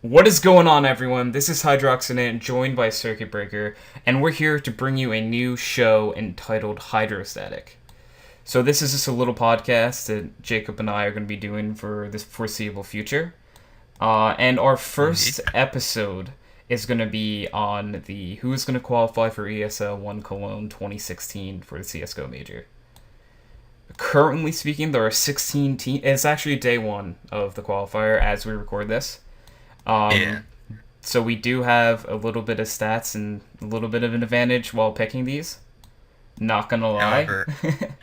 What is going on, everyone? This is HydroxideAnt, joined by Circuit Breaker, and we're here to bring you a new show entitled HydroStatic. So this is just a little podcast that Jacob and I are going to be doing for this foreseeable future. And our Indeed. first episode is going to be on the who is going to qualify for ESL 1 Cologne 2016 for the CSGO Major. Currently speaking, there are 16 teams. It's actually day one of the qualifier as we record this. Yeah. Um, so we do have a little bit of stats and a little bit of an advantage while picking these. Not gonna lie. However,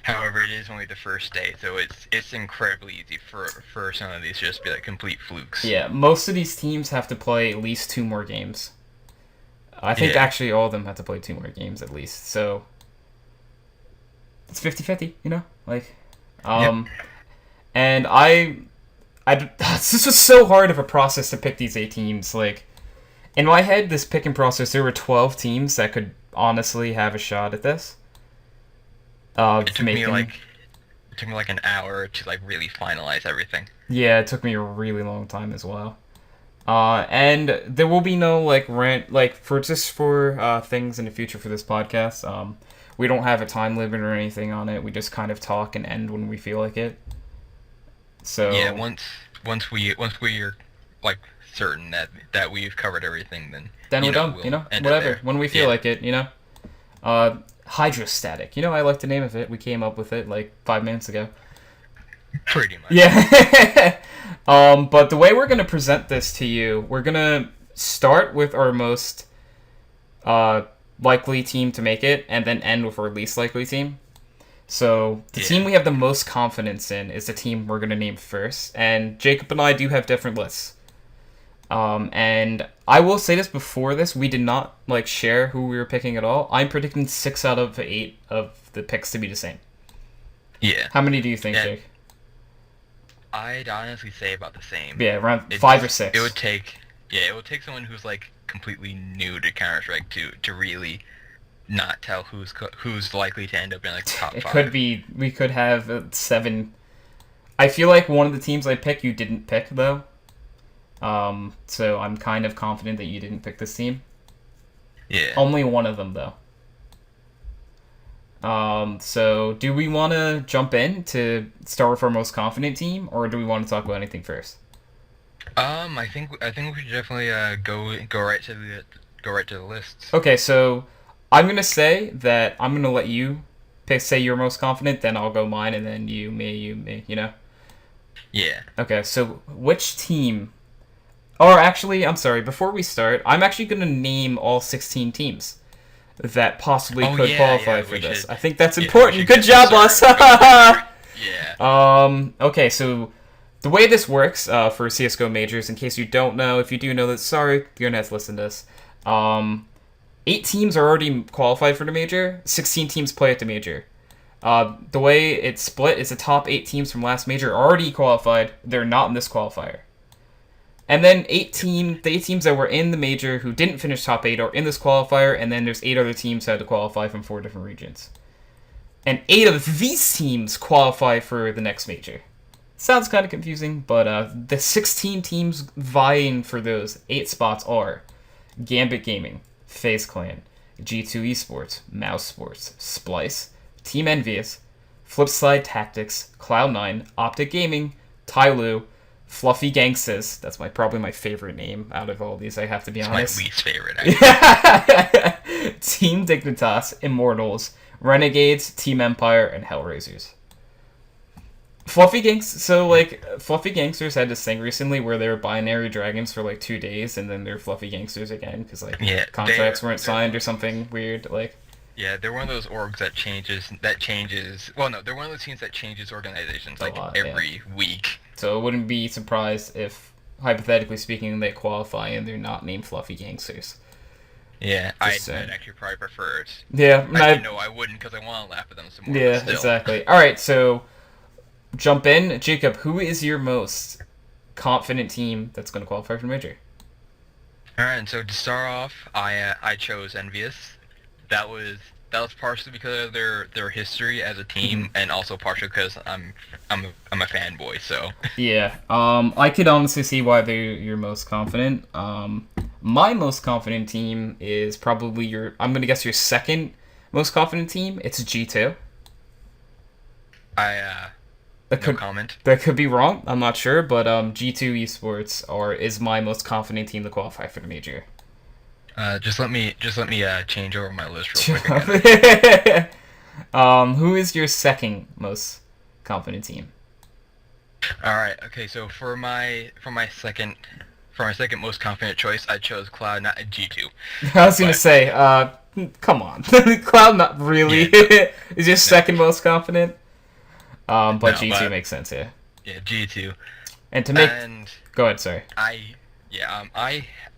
however, it is only the first day, so it's incredibly easy for some of these to just be like complete flukes. Yeah, most of these teams have to play at least two more games. I think Yeah. actually all of them have to play two more games at least. So it's 50-50, you know? Like, Yep. um, and this was so hard of a process to pick these eight teams. Like, in my head, this picking process, there were 12 teams that could honestly have a shot at this. It took me like it took me like an hour to like really finalize everything. Yeah, it took me a really long time as well. And there will be no like rant like for things in the future for this podcast. We don't have a time limit or anything on it. We just kind of talk and end when we feel like it. Yeah. So Once we're like certain that we've covered everything, then then we're done. we'll end it Whatever. there. When we feel Yeah. like it. HydroStatic. I like the name of it. We came up with it like 5 minutes ago. Pretty much. Yeah. But the way we're gonna present this to you, we're gonna start with our most uh likely team to make it, and then end with our least likely team. So the team Yeah. we have the most confidence in is the team we're gonna name first, and Jacob and I do have different lists. And I will say this before this, we did not like share who we were picking at all. I'm predicting 6 out of 8 of the picks to be the same. Yeah. How many do you think, And Jake? I'd honestly say about the same. Yeah, around It five or just six. it would take someone who's like completely new to Counter Strike to really not tell who's likely to end up in like the top It five. could be we could have 7. I feel like one of the teams I picked you didn't pick though. So I'm kind of confident that you didn't pick this team. Yeah. Only one of them though. So do we want to jump in to start with our most confident team, or do we want to talk about anything first? I think we should definitely go right to the lists. Okay, so I'm gonna say that I'm gonna let you say you're most confident, then I'll go mine, and then you, me. Yeah. Okay, so which team? Or actually, I'm sorry. Before we start, I'm actually gonna name all 16 teams that possibly Oh could yeah, qualify yeah. for We this. should. I think that's Yeah, we important. should Good get this job, started. us. Go for it. Yeah. Okay, so the way this works for CS:GO majors, in case you don't know, if you do know that, sorry, you're gonna have to listen to this. 8 teams are already qualified for the major. 16 teams play at the major. The way it's split is the top 8 teams from last major are already qualified. They're not in this qualifier. And then the 8 teams that were in the major who didn't finish top 8 are in this qualifier, and then there's 8 other teams who had to qualify from 4 different regions. And 8 of these teams qualify for the next major. Sounds kind of confusing, but the 16 teams vying for those 8 spots are Gambit Gaming, FaZe Clan, G2 Esports, Mouse Sports, Splice, Team Envious, Flipside Tactics, Cloud9, Optic Gaming, Tyloo, Fluffy Gangstas. That's probably my favorite name out of all these, I have to be It's my honest. least favorite. Actually. Team Dignitas, Immortals, Renegades, Team Empire, and Hellraisers. Fluffy Gangsters had this thing recently where they were binary dragons for like 2 days, and then they're Fluffy Gangsters again because like Yeah. contracts weren't They're signed one or of something those. weird. Like, Yeah, they're one of those orgs that changes. That changes. Well, no, they're one of those teams that changes organizations a like lot, yeah. every week. So I wouldn't be surprised if, hypothetically speaking, they qualify and they're not named Fluffy Gangsters. Yeah, Just saying. I'd actually probably prefer it. Yeah, Actually, no, I wouldn't because I want to laugh at them some more. yeah, But still. exactly. All right, so jump in, Jacob. Who is your most confident team that's going to qualify for the major? All right, and so to start off, I chose Envious. That was that was partially because of their history as a team, and also partially because I'm a fanboy. So Yeah. I could honestly see why they're your most confident. My most confident team is probably your. I'm gonna guess your second most confident team. It's G2. I That no could comment. that could be wrong. I'm not sure, but G2 Esports is my most confident team to qualify for the major. Just let me change over my list real quick. Again. Who is your second most confident team? All right. Okay. So for my second most confident choice, I chose Cloud, not G2. I was gonna But say, come on, Cloud not really yeah, is your no, second most confident. But no, G2 but makes sense, yeah. yeah, G2. And to make, And go ahead, sorry.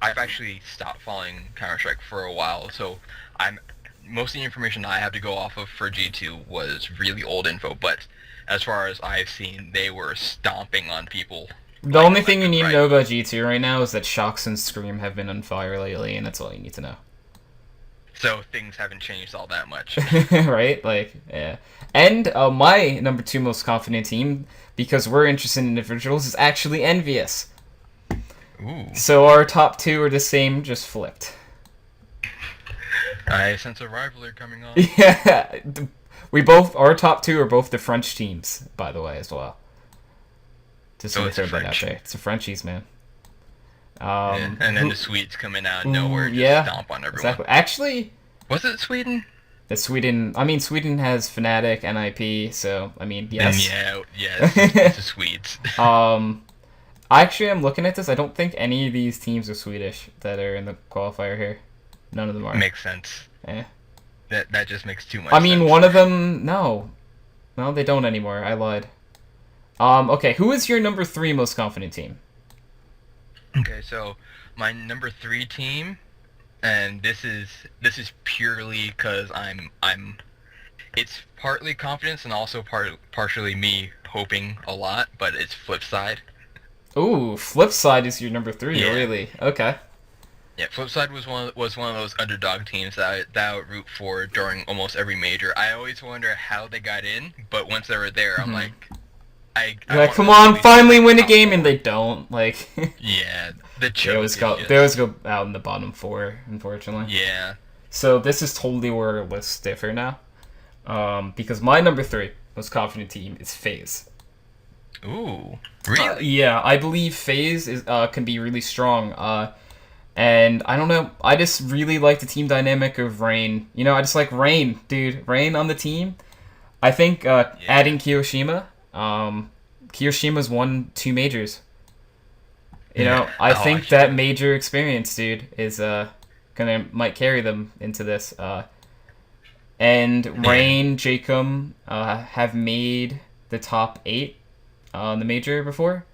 I've actually stopped following Counter Strike for a while, so I'm most of the information I have to go off of for G2 was really old info. But as far as I've seen, they were stomping on people. The Like only thing you left and need to right. know about G2 right now is that Shocks and Scream have been on fire lately, and that's all you need to know. So things haven't changed all that much. Right? Like, yeah. And my number two most confident team, because we're interested in individuals, is actually Envious. Ooh, So our top two are the same, just flipped. I sense a rivalry coming on. Yeah. Our top two are both the French teams, by the way, as well. Just So to it's throw that out French. there. It's the Frenchies, man. Yeah, and then the Swedes coming out of nowhere just yeah, stomp on everyone. exactly. Actually, Was it Sweden? the Sweden. I mean, Sweden has Fnatic, NIP, so I mean, Then yes. yeah, it's the Swedes. Actually, I'm looking at this. I don't think any of these teams are Swedish that are in the qualifier here. None of them are. Makes sense. Eh. That just makes too much I mean, sense. one of them. No, they don't anymore. I lied. Okay, who is your number three most confident team? Okay, so my number 3 team, and this is purely because it's partly confidence and also partially me hoping a lot, but it's flip side. Ooh, Flipside is your number three. Yeah. Really? Okay. Yeah, Flipside was one of those underdog teams that I would root for during almost every major. I always wonder how they got in, but once they were there, I'm like, I You're like, want come them to at on, least finally get win a top game, four. and they don't. Like, Yeah, the they choke always is go. just, They always go out in the bottom four, unfortunately. yeah. So this is totally where our lists differ now. Because my number three most confident team is FaZe. Ooh, really? Yeah, I believe FaZe is can be really strong. And I don't know, I just really like the team dynamic of Rain. You know, I just like Rain, dude. Rain on the team. I think adding Kiyoshima. Kiyoshima's won 2 majors. You know, I Oh, think actually, that major experience, dude, is might carry them into this. And Rain, Jacob have made the top 8 on the major before.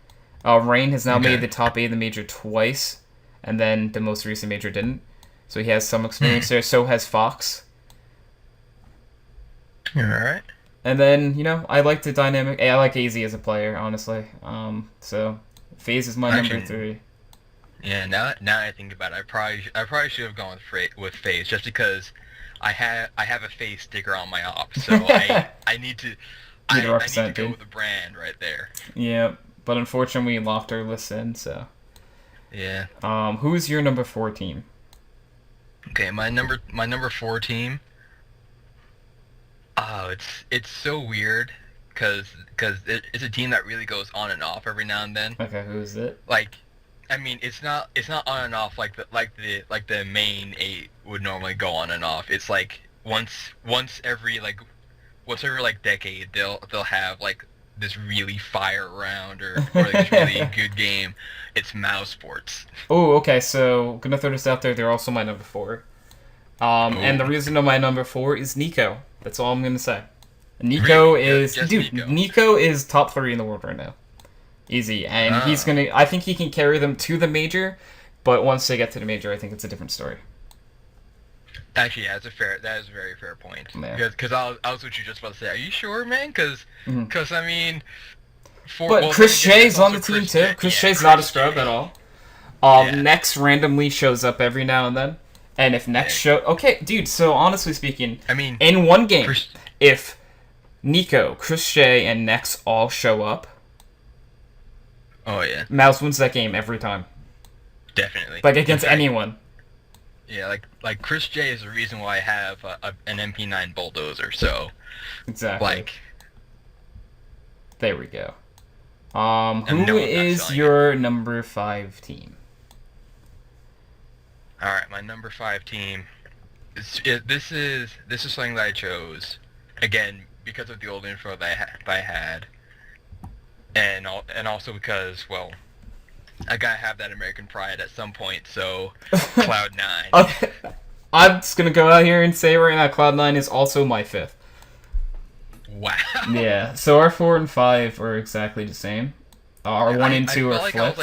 Rain has now Okay. made the top 8 of the major twice, and then the most recent major didn't. So he has some experience there. So has Fox. Alright. And then, you know, I like the dynamic. I like AZ as a player, honestly. So FaZe is my number Actually, 3. Yeah, now I think about it, I probably should have gone with FaZe just because I have a FaZe sticker on my op, so I need to Need to I need to represent, go dude. with the brand right there. Yeah, but unfortunately we locked our list in. So, Yeah. who's your number 4 team? Okay, my number 4 team. Oh, it's so weird because it's a team that really goes on and off every now and then. Okay, who's it? Like, I mean, it's not on and off like the main 8 would normally go on and off. It's like once every decade they'll have like this really fire round or like this really good game. It's Mouse Sports. Oh, okay. So gonna throw this out there. They're also my number 4. And the reason of my number 4 is Nico. That's all I'm gonna say. Nico Really? is Just dude. Nico. Nico is top 3 in the world right now. Easy, and he's gonna. I think he can carry them to the major, but once they get to the major, I think it's a different story. Actually, yeah, that is a very fair point. Yeah. Because I was what you just about to say. Are you sure, man? Because I mean, But Chris then again, Shea's it's on the also team Chris too. Chris yeah, Shea's not a Chris scrub Shea. at all. Yeah. Nex randomly shows up every now and then, And if next show... Okay, dude, so honestly speaking, I mean, in one game, if Nico, Chris J, and Nex all show up... Oh, yeah. Mouse wins that game every time. Definitely. Like, against anyone. Yeah, like Chris J is the reason why I have an MP9 bulldozer, so... Exactly. Like... There we go. Who is your number 5 team? Alright, my number 5 team... This is something that I chose, again, because of the old info that I had. And also because, well... I gotta have that American pride at some point, so Cloud9. Okay. I'm just gonna go out here and say right now, Cloud9 is also my 5th. Wow. Yeah, so our 4 and 5 are exactly the same. Our 1 and 2 are flipped.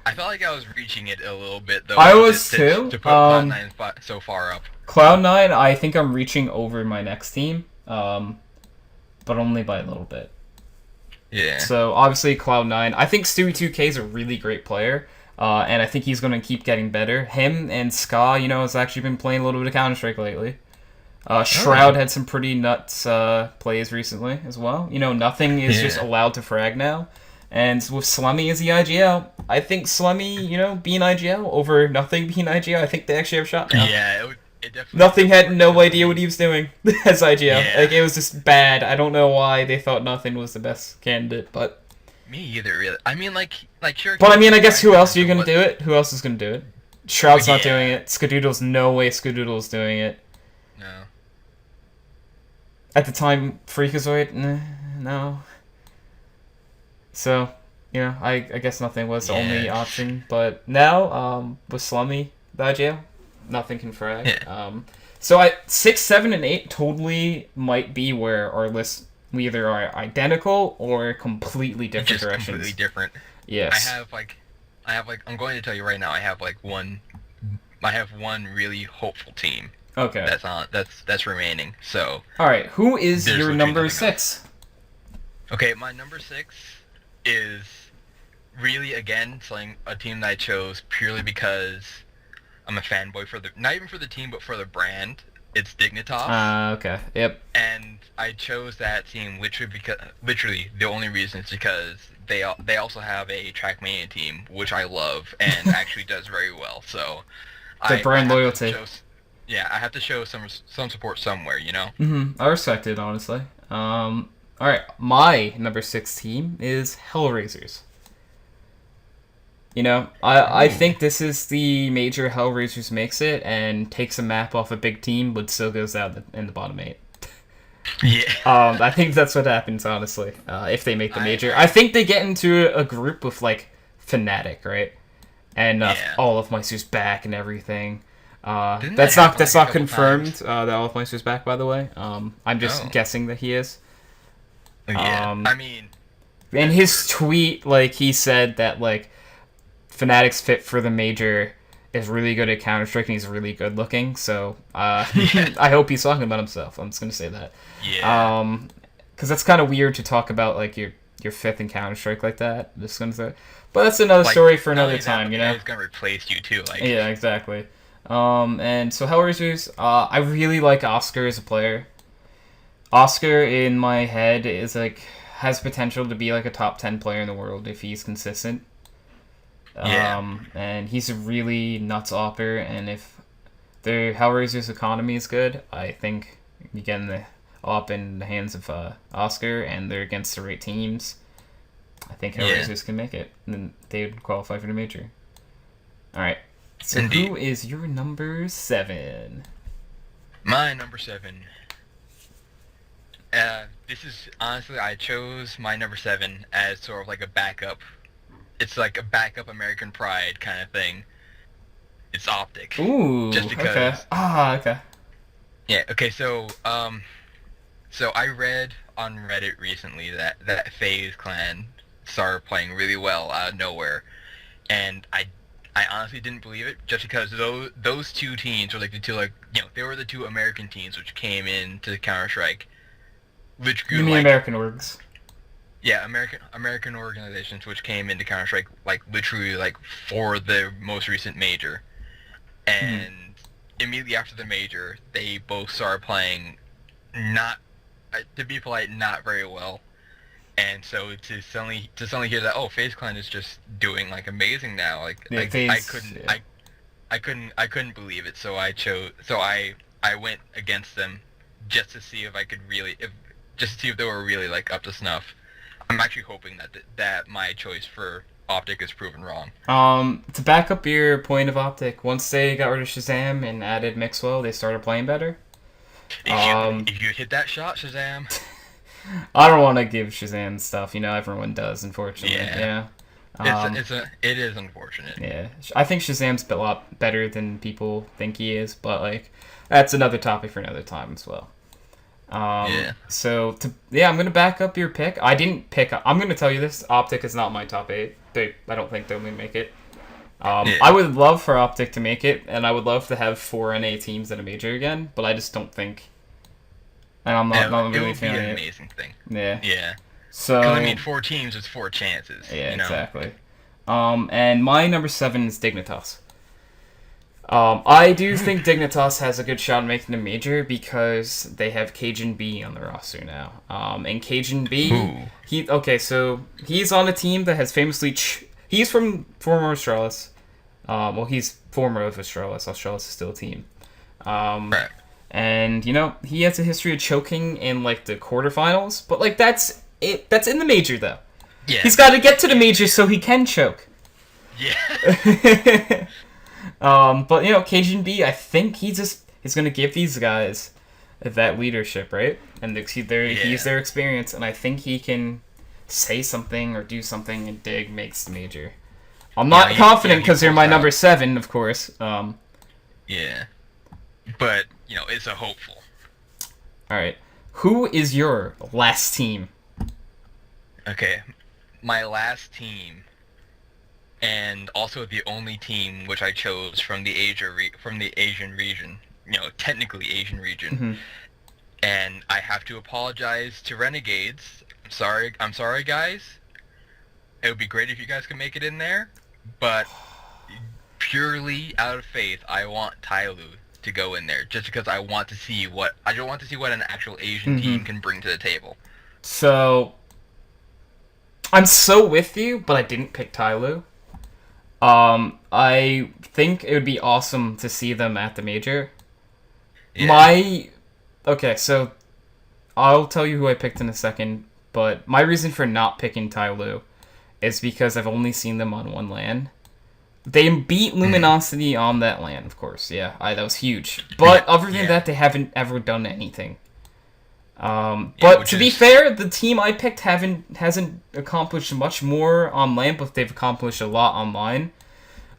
I felt like I was reaching it a little bit, though. I was too. To put Cloud9 so far up. Cloud9, I think I'm reaching over my next team, but only by a little bit. Yeah. So, obviously, Cloud9. I think Stewie2K is a really great player, and I think he's going to keep getting better. Him and Ska, has actually been playing a little bit of Counter-Strike lately. Shroud had some pretty nuts plays recently as well. Nothing is just allowed to frag now. And with Slummy as the IGL, I think Slummy, being IGL over Nothing being IGL, I think they actually have a shot now. Yeah, it definitely... Nothing had no idea what he was doing as IGL. Yeah. Like, it was just bad. I don't know why they thought Nothing was the best candidate, but... Me either, really. I mean, like sure... But, I mean, I guess who else are you going to do it? Who else is going to do it? Shroud's not doing it. Skadoodle's no way Skadoodle's doing it. No. At the time, Freakazoid, no. So, I guess Nothing was the only option. But now, with Slummy, the IGL, Nothing can frag. Yeah. So 6, 7, and 8 totally might be where our lists either are identical or completely different directions. Completely different. Yes. I have I'm going to tell you right now, I have one really hopeful team. Okay. That's remaining. So. All right. Who is your number 6? Okay, my number 6 is really again a team that I chose purely because I'm a fanboy not even for the team, but for the brand. It's Dignitas. Okay. Yep. And I chose that team literally the only reason is because they also have a Trackmania team, which I love and actually does very well. So. The brand loyalty. I have to show some support somewhere, I respect it, honestly. Alright, my number 6 team is Hellraisers. I think this is the major Hellraisers makes it and takes a map off a big team, but still goes out in the bottom 8. Yeah. I think that's what happens, honestly, if they make the major. I think they get into a group with, Fnatic, right? And all of Meister's back and everything. That's not confirmed that all of Meister's back, by the way. I'm just guessing that he is. Yeah, I mean... In his tweet, he said that, Fnatic's fit for the major is really good at Counter-Strike and he's really good looking, so I hope he's talking about himself. I'm just going to say that. Yeah. Because that's kind of weird to talk about, your 5th in Counter-Strike like that. Just gonna say, but that's another story for another time, He's going to replace you, too. Yeah, exactly. And so Hellraisers, I really like Oscar as a player. Oscar, in my head, is, has potential to be, a top 10 player in the world if he's consistent. And he's a really nuts opper, and if the Hellraiser's economy is good, I think you get the op in the hands of Oscar, and they're against the right teams. I think Hellraisers can make it, and then they would qualify for the major. Alright, so Indeed. Who is your number 7? My number 7. This is, honestly, I chose my number 7 as sort of a backup. It's a backup American Pride kind of thing. It's Optic. Ooh, just because. Okay. Okay. Yeah. Okay. So I read on Reddit recently that FaZe Clan started playing really well out of nowhere, and I honestly didn't believe it just because those two teams were the two they were the two American teams which came into Counter-Strike, which grew you mean American orgs. Yeah, American organizations which came into Counter-Strike literally for the most recent major, and immediately after the major, they both started playing not, to be polite, not very well. And so to suddenly hear that, oh, FaZe Clan is just doing like amazing now, Yeah, I FaZe. couldn't Yeah. I couldn't believe it. So I went against them just to see if I could really if just to see if they were really like up to snuff. I'm actually hoping that my choice for Optic is proven wrong. To back up your point of Optic, once they got rid of Shazam and added Mixwell, they started playing better. If you hit that shot, Shazam. I don't want to give Shazam stuff. Everyone does, unfortunately. Yeah. Yeah. It is unfortunate. Yeah. I think Shazam's a lot better than people think he is, but like that's another topic for another time as well. Yeah. So I'm gonna back up your pick. I didn't pick. I'm gonna tell you this. Optic is not my top 8. I don't think they'll make it. Yeah. I would love for Optic to make it, and I would love to have 4 NA teams in a major again. But I just don't think. And I'm not It really would be an feeling it. amazing thing. Yeah. Yeah. So. 'Cause, I mean, 4 teams is 4 chances. Yeah, you know? exactly. And my number 7 is Dignitas. I do think Dignitas has a good shot at making the major because they have Cajun B on the roster now. And Cajun B, Ooh. so he's on a team that has famously. He's from former Australis. He's former of Australis. Australis is still a team. Right. And he has a history of choking in like the quarterfinals, but like that's it. That's in the major though. Yeah. He's got to get to the major so he can choke. Yeah. But Cajun B, I think he's gonna give these guys that leadership, right? And he's their experience, and I think he can say something or do something, and Dig makes the major. I'm not confident because they're my number 7, of course. Yeah. But it's a hopeful. All right, who is your last team? Okay, my last team. And also the only team which I chose from the Asian region, technically Asian region. Mm-hmm. And I have to apologize to Renegades. I'm sorry, guys. It would be great if you guys could make it in there, but purely out of faith, I want Tyloo to go in there just because I want to see what an actual Asian team can bring to the table. So I'm so with you, but I didn't pick Tyloo. I think it would be awesome to see them at the major. Yeah. So I'll tell you who I picked in a second, but my reason for not picking Tyloo is because I've only seen them on one LAN. They beat Luminosity on that LAN, of course. Yeah, that was huge. But other than that, they haven't ever done anything. But to be fair, the team I picked hasn't accomplished much more on LAN, but they've accomplished a lot online.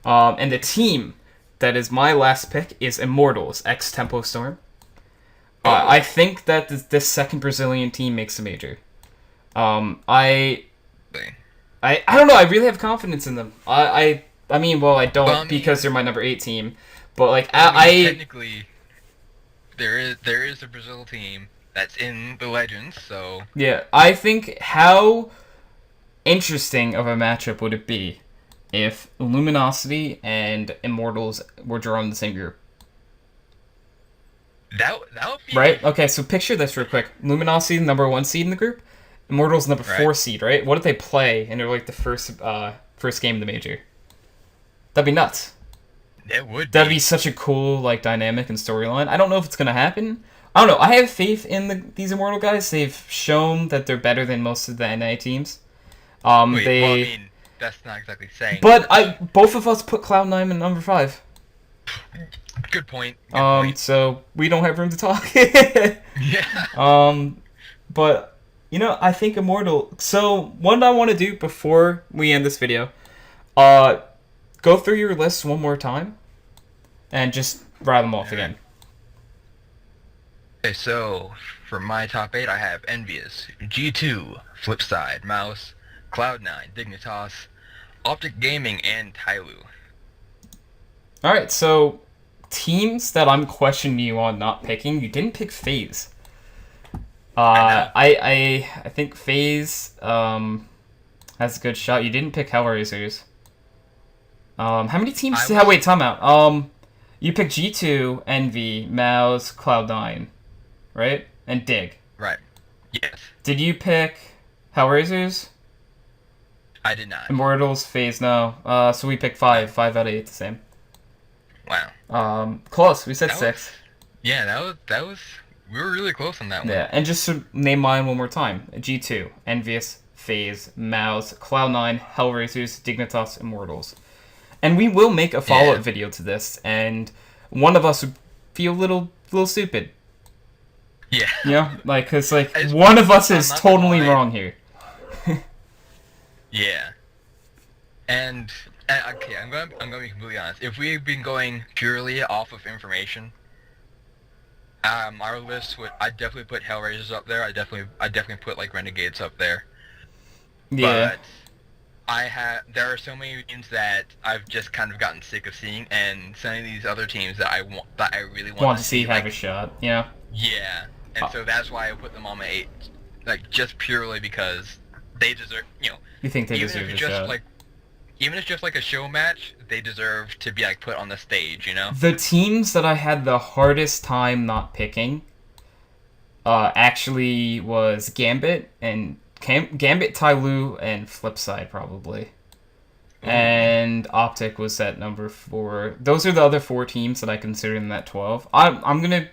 And the team that is my last pick is Immortals, ex-Tempo Storm. I think that this second Brazilian team makes a major. I don't know. I really have confidence in them. I don't because they're my number 8 team, but like technically, there is a Brazil team that's in the Legends, so yeah. I think how interesting of a matchup would it be if Luminosity and Immortals were drawn in the same group? That would be right. Okay, so picture this real quick: Luminosity, number 1 seed in the group, Immortals, number 4 seed. Right? What if they play and they're like the first game of the major? That'd be nuts. That'd be such a cool like dynamic and storyline. I don't know if it's gonna happen. I don't know. I have faith in these Immortal guys. They've shown that they're better than most of the NA teams. That's not exactly saying. But both of us put Cloud9 in number 5. Good point. So we don't have room to talk. Yeah. But I think Immortal. So what I want to do before we end this video, go through your list one more time, and just rattle them off again. Okay, so for my top 8, I have Envious, G2, Flipside, Mouse, Cloud9, Dignitas, Optic Gaming, and Tyloo. All right, so teams that I'm questioning you on not picking, you didn't pick FaZe. I think FaZe has a good shot. You didn't pick Hellraisers. How many teams? Wait, time out. You picked G2, Envy, Mouse, Cloud9, right? And Dig. Right. Yes. Did you pick Hellraisers? I did not. Immortals, FaZe, no. So we picked 5. 5 out of 8 the same. Wow. Close. We said That 6. Yeah, that was. We were really close on that one. Yeah, and just to name mine one more time. G2, Envious, FaZe, Mouse, Cloud9, Hellraisers, Dignitas, Immortals. And we will make a follow-up video to this, and one of us would feel a little stupid. Yeah. You know? Like, because, like, one of us is totally wrong here. Yeah. And okay, I'm gonna be completely honest. If we've been going purely off of information, our list would I definitely put Hellraisers up there. I definitely put like Renegades up there. Yeah. But there are so many teams that I've just kind of gotten sick of seeing, and some of these other teams that I really want to see have a shot. Yeah. Yeah, and so that's why I put them on my 8, like just purely because they deserve. You think they deserve a shot? Even if it's just like a show match, they deserve to be like put on the stage. The teams that I had the hardest time not picking, actually was Gambit and Tyloo, and Flipside probably. Ooh. And Optic was at number 4. Those are the other 4 teams that I consider in that 12. I'm gonna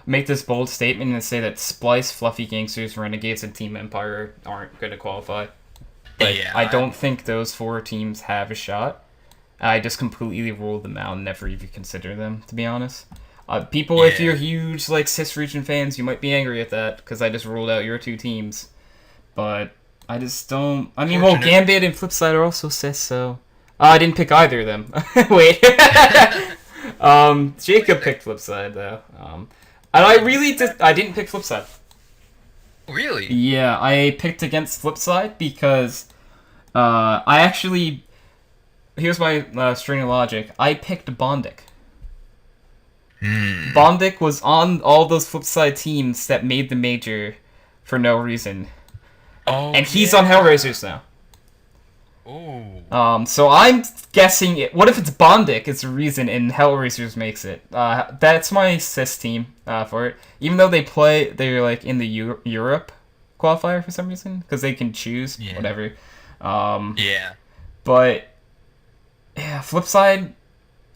make this bold statement and say that Splice, Fluffy Gangsters, Renegades, and Team Empire aren't going to qualify. Like, yeah, I don't think those 4 teams have a shot. I just completely ruled them out and never even consider them, to be honest. People, if you're huge like Cis Region fans, you might be angry at that because I just ruled out your 2 teams. But I just don't. I mean, well, Gambit and Flipside are also Cis, so I didn't pick either of them. Wait, Jacob picked Flipside though, and I didn't pick Flipside. Really? Yeah, I picked against Flipside because I actually. Here's my string of logic. I picked Bondic. Bondic was on all those Flipside teams that made the major for no reason. Oh, and he's on Hellraisers now. Ooh. So I'm guessing what if it's Bondic is the reason and Hellraisers makes it. That's my cis team for it. Even though they're like in the Europe qualifier for some reason because they can choose whatever. Yeah. But yeah, Flipside.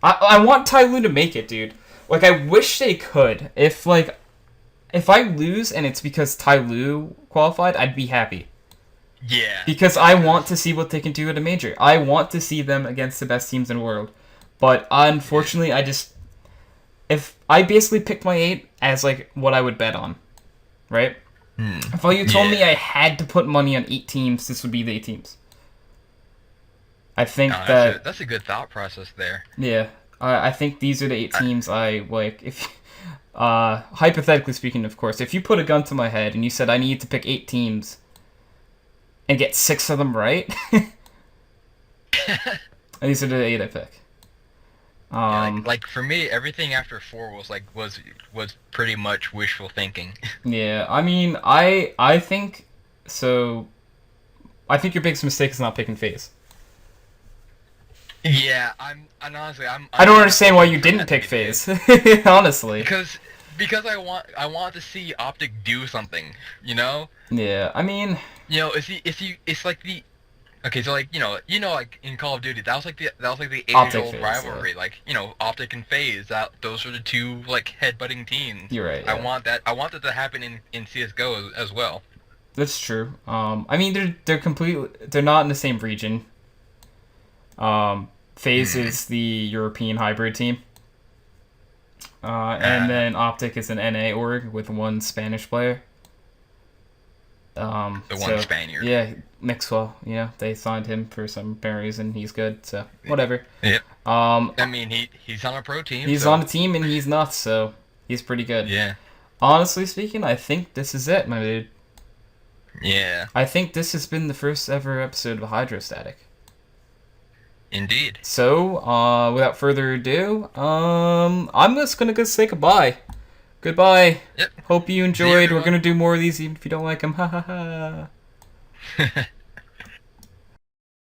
I want Tyloo to make it, dude. Like I wish they could. If I lose and it's because Tyloo qualified, I'd be happy. Yeah. Because I want to see what they can do at a major. I want to see them against the best teams in the world. But unfortunately, if I basically picked my 8 as like what I would bet on, right? If all you told me I had to put money on 8 teams, this would be the 8 teams. I think that's a good thought process there. Yeah. I think these are the 8 teams I like. If hypothetically speaking, of course, if you put a gun to my head and you said I need to pick 8 teams and get 6 of them right, these are the 8 I pick. Like for me, everything after 4 was pretty much wishful thinking. Yeah, I mean, I think so. I think your biggest mistake is not picking FaZe. Yeah, I'm honestly I don't understand why you didn't pick FaZe. Honestly. Because I want to see Optic do something, Yeah, I mean. It's like the. Okay, so like like in Call of Duty, that was like the age-old rivalry, yeah. Optic and FaZe. Those are the 2 like headbutting teams. You're right. Yeah. I want that to happen in CS:GO as well. That's true. I mean they're not in the same region. FaZe is the European hybrid team. And then Optic is an NA org with 1 Spanish player. One Spaniard. Yeah, Mixwell. They signed him for some apparent reason. He's good, so whatever. Yep. I mean, he's on a pro team. He's on a team and he's nuts, so he's pretty good. Yeah. Honestly speaking, I think this is it, my dude. Yeah. I think this has been the first ever episode of HydroStatic. Indeed. So, without further ado, I'm just gonna go say goodbye. Goodbye. Yep. Hope you enjoyed. We're gonna do more of these even if you don't like them. Ha ha ha.